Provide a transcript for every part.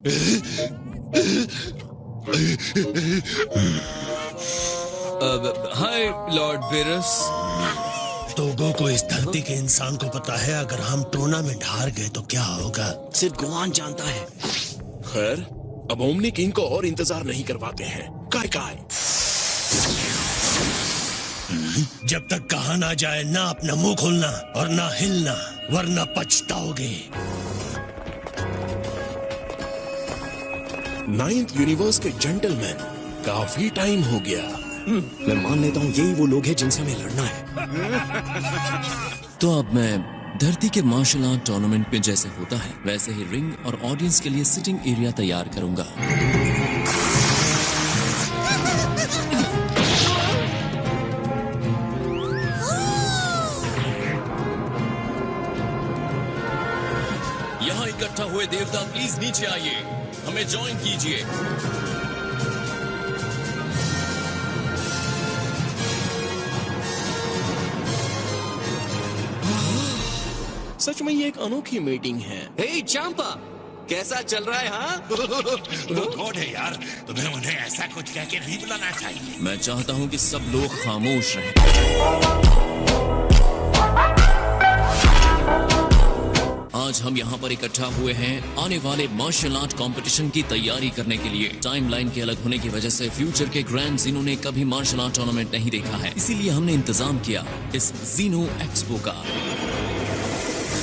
हाय Lord बेरस। तोगो को इस धरती के इंसान को पता है अगर हम टूर्नामेंट हार गए तो क्या होगा। सिर्फ गोआन जानता है। खैर, अब ओमनी किंग को और इंतजार नहीं करवाते हैं। काय काय जब तक कहा ना जाए ना अपना मुंह खोलना और ना हिलना, वरना पछताओगे। 9th यूनिवर्स के जेंटलमैन, काफी टाइम हो गया। मैं मान लेता हूँ यही वो लोग हैं जिनसे हमें लड़ना है। तो अब मैं धरती के मार्शल आर्ट टूर्नामेंट में जैसे होता है वैसे ही रिंग और ऑडियंस के लिए सिटिंग एरिया तैयार करूंगा। यहाँ इकट्ठा हुए देवता प्लीज नीचे आइए, हमें ज्वाइन कीजिए। सच में ये एक अनोखी मीटिंग है। हे चांपा, कैसा चल रहा है? हाँ वो कौन है यार? तुम्हें उन्हें ऐसा कुछ कह के नहीं बुलाना चाहिए। मैं चाहता हूँ कि सब लोग खामोश रहें। आज हम यहाँ पर इकट्ठा हुए हैं आने वाले मार्शल आर्ट कंपटीशन की तैयारी करने के लिए। टाइमलाइन के अलग होने की वजह से फ्यूचर के ग्रैंड जीनो ने कभी मार्शल आर्ट टूर्नामेंट नहीं देखा है, इसीलिए हमने इंतजाम किया इस जीनो एक्सपो का।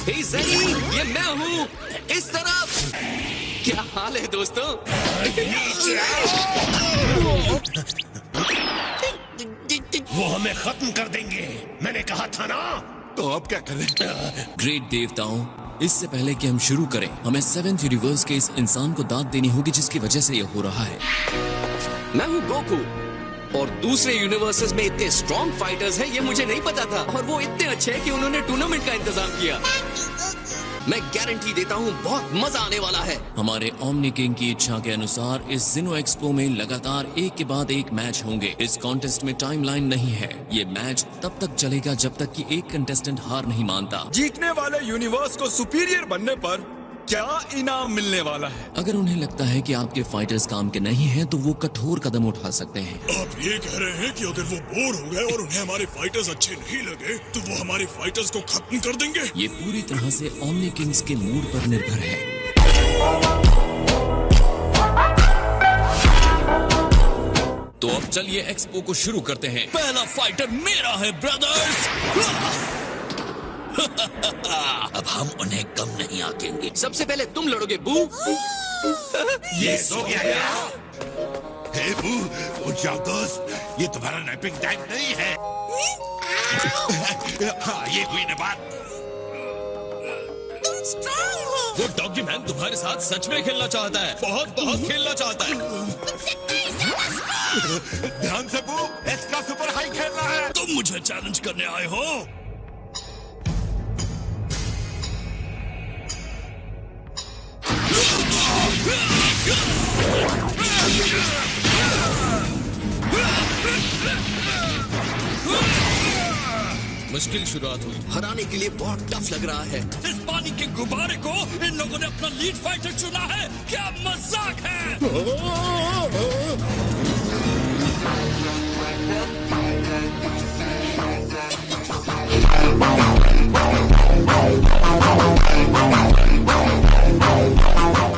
हे ज़नी, ये मैं हूँ, इस तरफ। क्या हाल है दोस्तों? वो हमें खत्म कर देंगे, मैंने कहा था ना। तो अब क्या करें? ग्रेट देवताओं, इससे पहले कि हम शुरू करें, हमें 7th यूनिवर्स के इस इंसान को दाद देनी होगी जिसकी वजह से ये हो रहा है। मैं हूँ गोकू, और दूसरे यूनिवर्सेस में इतने स्ट्रॉन्ग फाइटर्स हैं ये मुझे नहीं पता था, और वो इतने अच्छे हैं कि उन्होंने टूर्नामेंट का इंतजाम किया। मैं गारंटी देता हूँ बहुत मजा आने वाला है। हमारे ओमनी किंग की इच्छा के अनुसार इस जिनो एक्सपो में लगातार एक के बाद एक मैच होंगे। इस कॉन्टेस्ट में टाइमलाइन नहीं है, ये मैच तब तक चलेगा जब तक कि एक कंटेस्टेंट हार नहीं मानता। जीतने वाले यूनिवर्स को सुपीरियर बनने पर क्या इनाम मिलने वाला है? अगर उन्हें लगता है कि आपके फाइटर्स काम के नहीं हैं, तो वो कठोर कदम उठा सकते हैं। आप ये कह रहे हैं कि अगर वो बोर हो गए और उन्हें हमारे फाइटर्स अच्छे नहीं लगे तो वो हमारे फाइटर्स को खत्म कर देंगे? ये पूरी तरह से ओमनी किंग्स के मूड पर निर्भर है। तो अब चलिए एक्सपो को शुरू करते हैं। पहला फाइटर मेरा है ब्रदर्स। अब हम उन्हें कम नहीं आकेंगे। सबसे पहले तुम लड़ोगे बू। ये सो गया यार। हे बू, उठ जाओ दोस्त, ये तुम्हारा नैपिंग टाइम नहीं है। हाँ, ये हुई ना बात। वो डॉगी मैन तुम्हारे साथ सच में खेलना चाहता है, बहुत बहुत खेलना चाहता है। ध्यान से बू, इसका सुपर हाई खेलना है। तुम मुझे चैलेंज करने आए हो? मुश्किल शुरुआत हुई। हराने के लिए बहुत टफ लग रहा है। इस पानी के गुब्बारे को इन लोगों ने अपना लीड फाइटर चुना है, क्या मजाक है।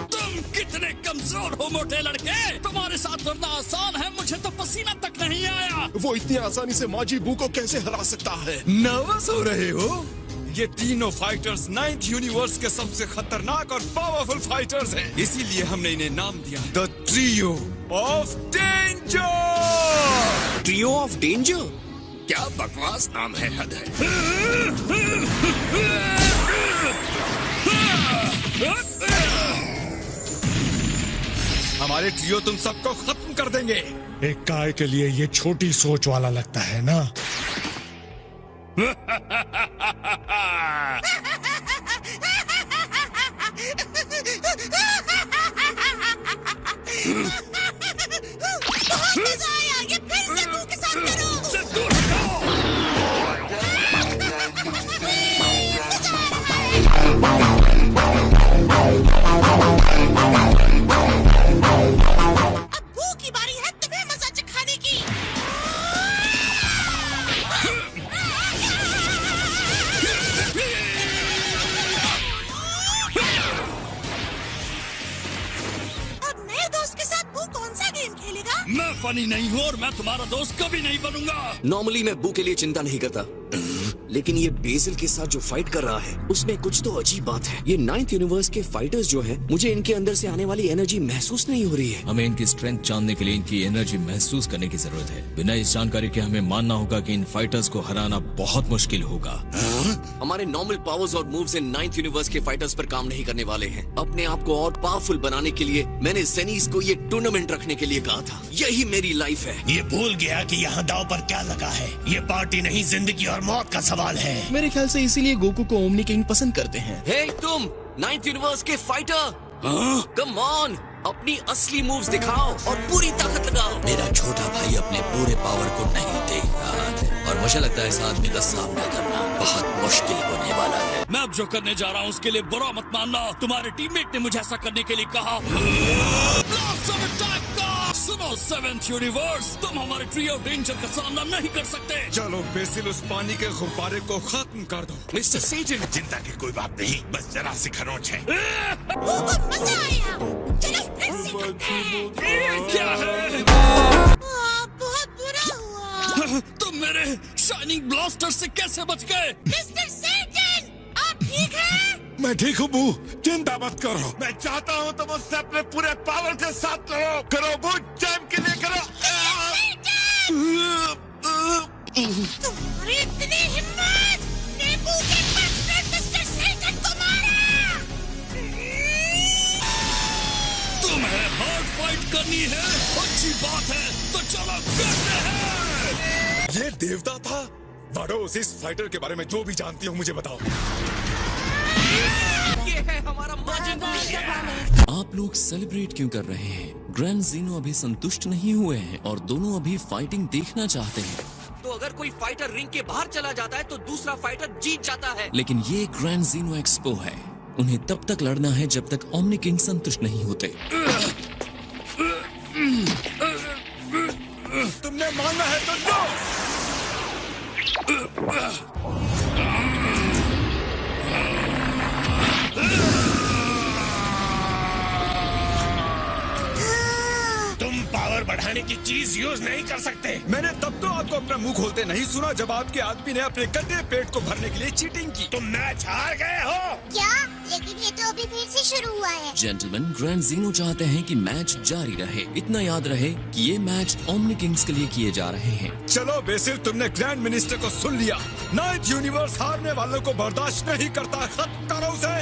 तुम कितने कमजोर हो मोटे लड़के, तुम्हारे साथ लड़ना आसान है, मुझे तो पसीना तक नहीं आया। वो इतनी आसानी से माजी बू को कैसे हरा सकता है? नर्वस हो रहे हो? ये तीनों फाइटर्स 9th यूनिवर्स के सबसे खतरनाक और पावरफुल फाइटर्स हैं। इसीलिए हमने इन्हें नाम दिया the trio of danger. Trio of danger? क्या बकवास नाम है, हद है। हमारे ट्रियो तुम सबको खत्म कर देंगे। एक काय के लिए ये छोटी सोच वाला लगता है ना? दोस्त के साथ वो कौन सा गेम खेलेगा? मैं फनी नहीं हूँ और मैं तुम्हारा दोस्त कभी नहीं बनूंगा। नॉर्मली मैं बू के लिए चिंता नहीं करता, लेकिन ये बेसिल के साथ जो फाइट कर रहा है उसमें कुछ तो अजीब बात है। ये 9th यूनिवर्स के फाइटर्स जो हैं, मुझे इनके अंदर से आने वाली एनर्जी महसूस नहीं हो रही है। हमें इनकी स्ट्रेंथ जानने के लिए इनकी एनर्जी महसूस करने की जरूरत है। बिना इस जानकारी के हमें मानना होगा कि इन फाइटर्स को हराना बहुत मुश्किल होगा। हमारे नॉर्मल पावर्स और मूव्स इन 9th यूनिवर्स के फाइटर्स पर काम नहीं करने वाले हैं। अपने आप को और पावरफुल बनाने के लिए मैंने जेनिस को ये टूर्नामेंट रखने के लिए कहा था। यही मेरी लाइफ है। ये भूल गया कि यहाँ दाव पर क्या लगा है। ये पार्टी नहीं, जिंदगी और मौत का सवाल है। मेरे ख्याल से इसीलिए गोकू को ओमनी किंग पसंद करते हैं। हे तुम 9th यूनिवर्स के फाइटर, कम ऑन, अपनी असली मूव्स दिखाओ और पूरी ताकत लगाओ। मेरा छोटा भाई अपने पूरे पावर को नहीं देख रहा है और मुझे लगता है इस आदमी का सामना करना बहुत मुश्किल होने वाला है। मैं अब जो करने जा रहा हूँ उसके लिए बुरा मत मानना। तुम्हारे टीममेट ने मुझे ऐसा करने के लिए कहा। सुनो 7th यूनिवर्स, तुम हमारे ट्री ऑफ डेंजर का सामना नहीं कर सकते। चलो बेसिल उस पानी के गुब्बारे को खत्म कर दो। मिस्टर सेटन, चिंता की कोई बात नहीं, बस जरा सी खरोंच है। मजा आया। चलो फिर से करते हैं। क्या है? बहुत बुरा हुआ। तुम मेरे शाइनिंग ब्लास्टर से कैसे बच गए? मिस्टर सेटन, आप ठीक हैं? मैं ठीक हूँ बू, चिंता मत करो। मैं चाहता हूँ तुम उससे अपने पूरे पावर के साथ लड़ो। करो बू, टाइम के लिए करो। तुम्हारी इतनी हिम्मत ने बू के मास्टर मिस्टर सेटन को मारा। तुम्हें हार्ड फाइट करनी है? अच्छी बात है, तो चलो करते हैं। ये देवता था? बड़ोस, इस फाइटर के बारे में जो भी जानती हो मुझे बताओ। ये है हमारा माजिन। आप लोग सेलिब्रेट क्यों कर रहे हैं? ग्रैंड ज़ीनो अभी संतुष्ट नहीं हुए हैं और दोनों अभी फाइटिंग देखना चाहते हैं। तो अगर कोई फाइटर रिंग के बाहर चला जाता है तो दूसरा फाइटर जीत जाता है। लेकिन ये ग्रैंड ज़ीनो एक्सपो है, उन्हें तब तक लड़ना है जब तक ओमनी किंग संतुष्ट नहीं होते। तुमने मानना है तो लो। तुम पावर बढ़ाने की चीज यूज नहीं कर सकते। मैंने तब तो आपको अपना मुंह खोलते नहीं सुना जब आपके आदमी ने अपने गंदे पेट को भरने के लिए चीटिंग की। तुम मैच हार गए हो। क्या? लेकिन ये तो अभी फिर से शुरू हुआ है। जेंटलमैन, ग्रैंड ज़ीनो चाहते हैं कि मैच जारी रहे। इतना याद रहे कि ये मैच ओमनी किंग्स के लिए किए जा रहे हैं। चलो बेसिल, तुमने ग्रैंड मिनिस्टर को सुन लिया। 9th यूनिवर्स हारने वालों को बर्दाश्त नहीं करता। खत्म करो उसे।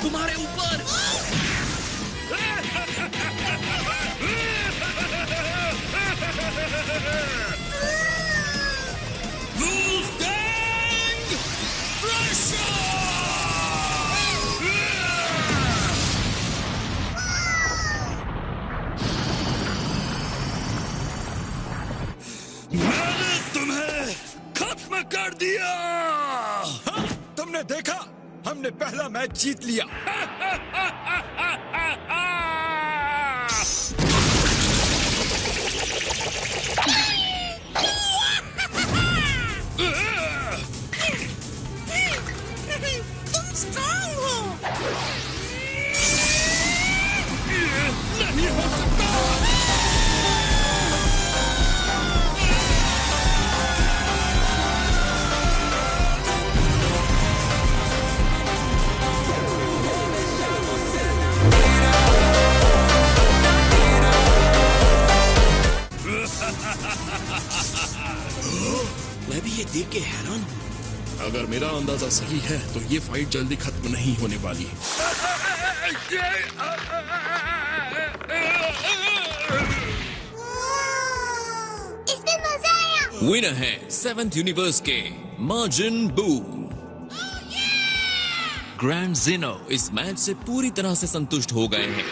तुम्हारे ऊपर। मैंने तुम्हें खत्म कर दिया। हाँ, तुमने देखा, हमने पहला मैच जीत लिया। तुम स्ट्रांग हो। नहीं हो सकता। मैं भी ये देख के हैरान हूँ। अगर मेरा अंदाजा सही है तो ये फाइट जल्दी खत्म नहीं होने वाली। इसमें मजा आया। विनर है 7th यूनिवर्स के माजिन बू। ग्रैंड ज़ीनो इस मैच से पूरी तरह से संतुष्ट हो गए हैं।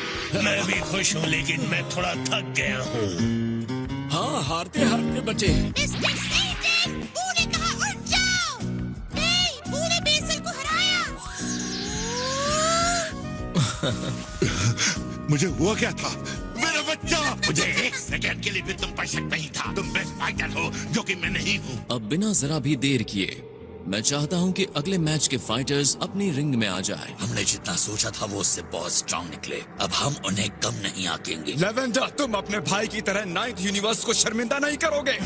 मैं भी खुश हूँ, लेकिन मैं थोड़ा थक गया हूँ। हाँ, हारते हारते बचे। मिस्टर सेटन, बू ने कहा उठ जाओ। नहीं, बू ने बेसिल को हराया। मुझे हुआ क्या था? मेरा बच्चा! मुझे एक सेकंड के लिए भी तुम पर शक नहीं था। तुम बेस्ट फाइटर हो, जो कि मैं नहीं हूँ। अब बिना जरा भी देर किए मैं चाहता हूं कि अगले मैच के फाइटर्स अपनी रिंग में आ जाएं। हमने जितना सोचा था वो उससे बहुत स्ट्रांग निकले। अब हम उन्हें कम नहीं आंकेंगे। लेवेंडर, तुम अपने भाई की तरह 9th यूनिवर्स को शर्मिंदा नहीं करोगे।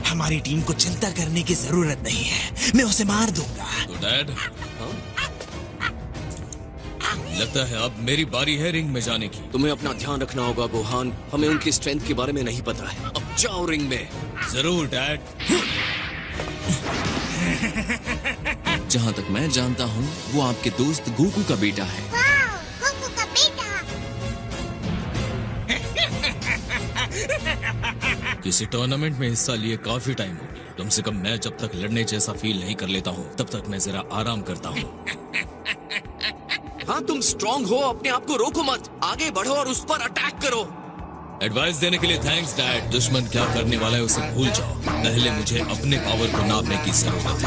हमारी टीम को चिंता करने की जरूरत नहीं है, मैं उसे मार दूंगा। तो डैड, लगता है अब मेरी बारी है रिंग में जाने की। तुम्हें अपना ध्यान रखना होगा गोहान, हमें उनकी स्ट्रेंथ के बारे में नहीं पता है। अब जाओ रिंग में। जरूर डैड। जहां तक मैं जानता हूं वो आपके दोस्त गोकू का बेटा है। वाह, गोकू का बेटा। किसी टूर्नामेंट में हिस्सा लिए काफी टाइम हो गया। कम से कम मैं जब तक लड़ने जैसा फील नहीं कर लेता हूँ तब तक मैं जरा आराम करता हूँ। हाँ, तुम स्ट्रांग हो, अपने आप को रोको मत, आगे बढ़ो और उस पर अटैक करो। एडवाइस देने के लिए थैंक्स डैड। दुश्मन क्या करने वाला है उसे भूल जाओ। पहले मुझे अपने पावर को नापने की जरूरत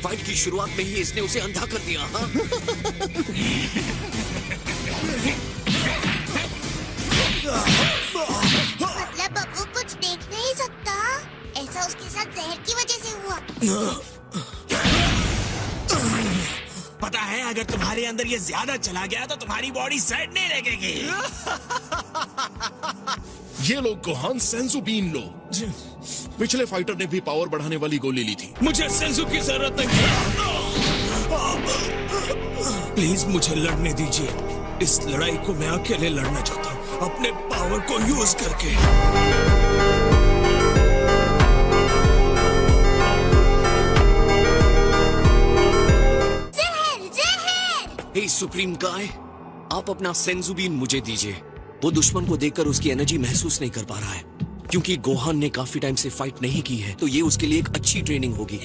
फाइट की शुरुआत में ही इसने उसे अंधा कर दिया। हाँ? मतलब अब वो कुछ देख नहीं सकता। ऐसा उसके साथ जहर की वजह से हुआ। पता है, अगर तुम्हारे अंदर ये ज्यादा चला गया तो तुम्हारी बॉडी सेट नहीं लगेगी। ये लो गोहान, सेंसु बीन लो। पिछले फाइटर ने भी पावर बढ़ाने वाली गोली ली थी। मुझे सेंसु की जरूरत नहीं है। प्लीज मुझे लड़ने दीजिए। इस लड़ाई को मैं अकेले लड़ना चाहता हूँ, अपने पावर को यूज करके। जहर, जहर। हे सुप्रीम गाय, आप अपना सेंसु बीन मुझे दीजिए। वो दुश्मन को देखकर उसकी एनर्जी महसूस नहीं कर पा रहा है। क्योंकि गोहान ने काफी टाइम से फाइट नहीं की है तो ये उसके लिए एक अच्छी ट्रेनिंग होगी।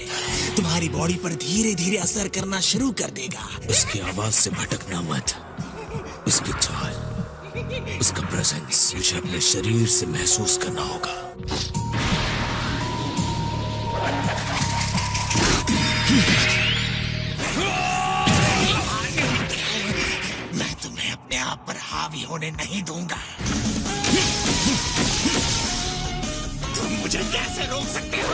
तुम्हारी बॉडी पर धीरे धीरे असर करना शुरू कर देगा। उसकी आवाज से भटकना मत। उसकी चाल, उसका प्रेजेंस मुझे अपने शरीर से महसूस करना होगा। मैं तुम्हें अपने आप पर हावी होने नहीं दूंगा। तुम मुझे कैसे रोक सकते हो?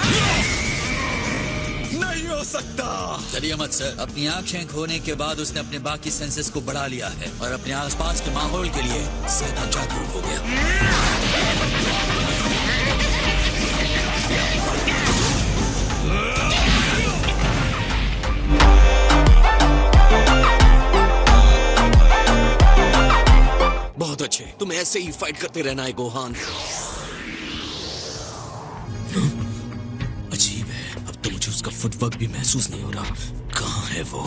नहीं हो सकता। चलिए मत सर। अपनी आंखें खोने के बाद उसने अपने बाकी सेंसेस को बढ़ा लिया है और अपने आसपास के माहौल के लिए ज्यादा जागरूक हो गया। बहुत अच्छे, तुम ऐसे ही फाइट करते रहना है गोहान। अजीब है, अब तो मुझे उसका फुटवर्क भी महसूस नहीं हो रहा। कहाँ है वो?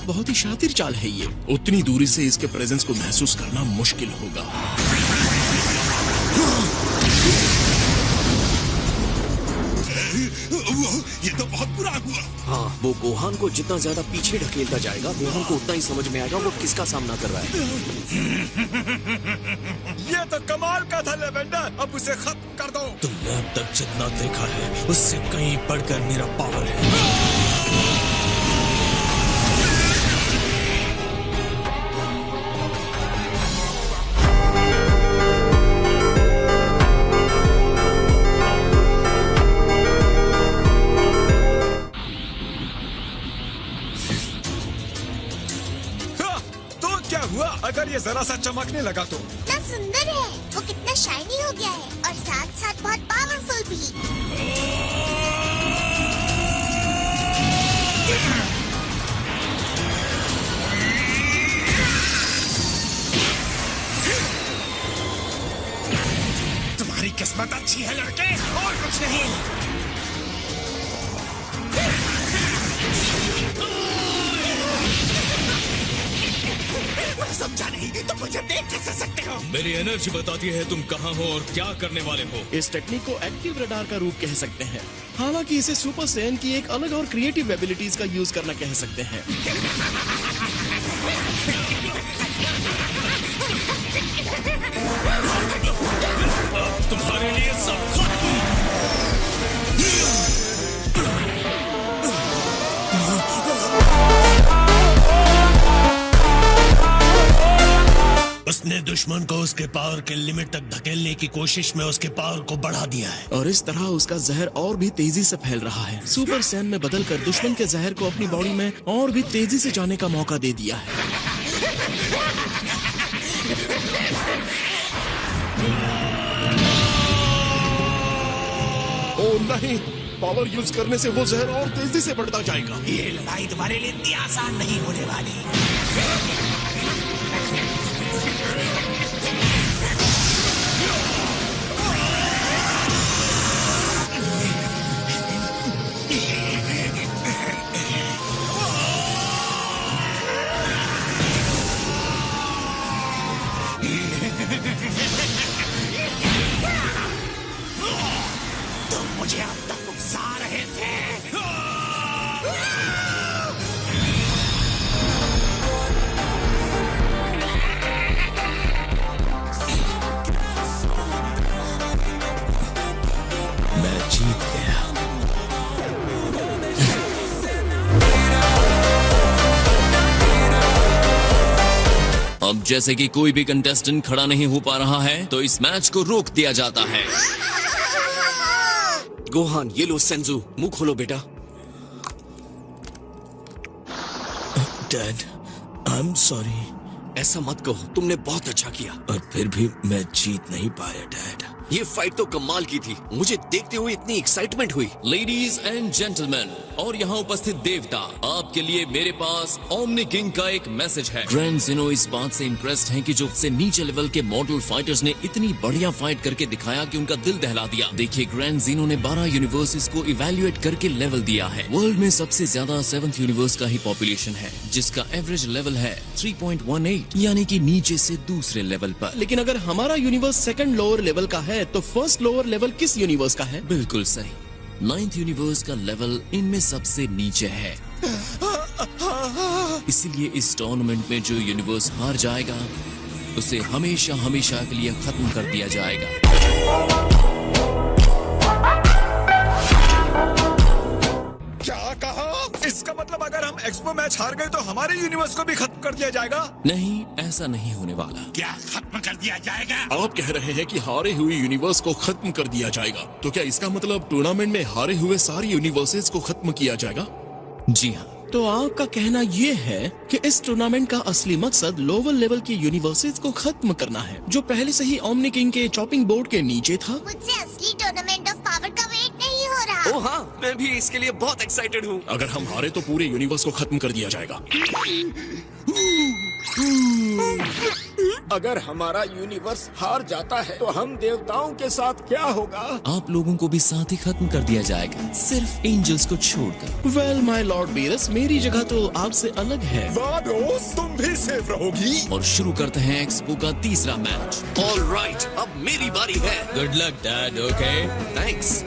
बहुत ही शातिर चाल है ये। उतनी दूरी से इसके प्रेजेंस को महसूस करना मुश्किल होगा। ये तो बहुत बुरा हुआ। हाँ, वो गोहान को जितना ज्यादा पीछे ढकेलता जाएगा गोहान को उतना ही समझ में आएगा वो किसका सामना कर रहा है। ये तो कमाल का था लेवेंडर, अब उसे खत्म कर दो। तुमने अब तक जितना देखा है उससे कहीं बढ़कर मेरा पावर है। अगर ये जरा सा चमकने लगा तो। कितना सुंदर है, वो कितना शाइनी हो गया है और साथ साथ बहुत पावरफुल भी। किस्मत अच्छी है लड़के, और कुछ नहीं। समझा नहीं तो मुझे देख कैसे सकते हो? मेरी एनर्जी बताती है तुम कहाँ हो और क्या करने वाले हो। इस टेक्निक को एक्टिव रडार का रूप कह सकते हैं। हालांकि इसे सुपर सैयन की एक अलग और क्रिएटिव एबिलिटीज का यूज करना कह सकते हैं। तुम्हारे लिए सब उसने दुश्मन को उसके पावर के लिमिट तक धकेलने की कोशिश में उसके पावर को बढ़ा दिया है। और इस तरह उसका जहर और भी तेजी से फैल रहा है। सुपर सैयन में बदलकर दुश्मन के जहर को अपनी बॉडी में और भी तेजी से जाने का मौका दे दिया है। ओ नहीं, पावर यूज करने से वो जहर और तेजी से बढ़ता जाएगा। ये लड़ाई तुम्हारे लिए इतनी आसान नहीं होने वाली। तुम मुझे अब तक उकसा रहे थे। मैं जीत गया। अब जैसे कि कोई भी कंटेस्टेंट खड़ा नहीं हो पा रहा है तो इस मैच को रोक दिया जाता है। गोहान, ये लो सेंजू, मुंह खोलो बेटा। Dad, I am sorry. ऐसा मत कहो, तुमने बहुत अच्छा किया। और फिर भी मैं जीत नहीं पाया डैड। ये फाइट तो कमाल की थी। मुझे देखते हुए इतनी एक्साइटमेंट हुई। लेडीज एंड जेंटलमैन और यहाँ उपस्थित देवता, आपके लिए मेरे पास ओमनी किंग का एक मैसेज है। ग्रैंड ज़ीनो इस बात से इम्प्रेस्ड हैं कि जो से नीचे लेवल के मॉडल फाइटर्स ने इतनी बढ़िया फाइट करके दिखाया कि उनका दिल दहला दिया। देखिए, ग्रैंड ज़ीनो ने 12 यूनिवर्सेस को इवेल्युएट करके लेवल दिया है। वर्ल्ड में सबसे ज्यादा 7th यूनिवर्स का ही पॉपुलेशन है, जिसका एवरेज लेवल है 3.18, यानी कि नीचे से दूसरे लेवल पर। लेकिन अगर हमारा यूनिवर्स सेकंड लोअर लेवल का है तो फर्स्ट लोअर लेवल किस यूनिवर्स का है? बिल्कुल सही, 9th यूनिवर्स का लेवल इनमें सबसे नीचे है। इसलिए इस टूर्नामेंट में जो यूनिवर्स हार जाएगा उसे हमेशा हमेशा के लिए खत्म कर दिया जाएगा। क्या कहा? इसका मतलब अगर हम एक्सपो मैच हार गए तो हमारे यूनिवर्स को भी खत्म कर दिया जाएगा? नहीं, ऐसा नहीं होने वाला। क्या खत्म कर दिया जाएगा? आप कह रहे हैं कि हारे हुए यूनिवर्स को खत्म कर दिया जाएगा, तो क्या इसका मतलब टूर्नामेंट में हारे हुए सारे यूनिवर्सेस को खत्म किया जाएगा? जी हाँ। तो आपका कहना ये है कि इस टूर्नामेंट का असली मकसद लोअर लेवल के यूनिवर्सेस को खत्म करना है, जो पहले से ही ओमनी किंग के चॉपिंग बोर्ड के नीचे था। मुझसे असली टूर्नामेंट ऑफ पावर का वेट नहीं हो रहा। ओ हाँ, मैं भी इसके लिए बहुत एक्साइटेड हूँ। अगर हम हारे तो पूरे यूनिवर्स को खत्म कर दिया जाएगा। अगर हमारा यूनिवर्स हार जाता है तो हम देवताओं के साथ क्या होगा? आप लोगों को भी साथ ही खत्म कर दिया जाएगा, सिर्फ एंजल्स को छोड़कर। वेल माय लॉर्ड बीरस, मेरी जगह तो आपसे अलग है। वाडोस, तुम भी सेफ रहोगी। और शुरू करते हैं एक्सपो का तीसरा मैच। ऑलराइट, अब मेरी बारी है। Good luck dad. Okay, thanks.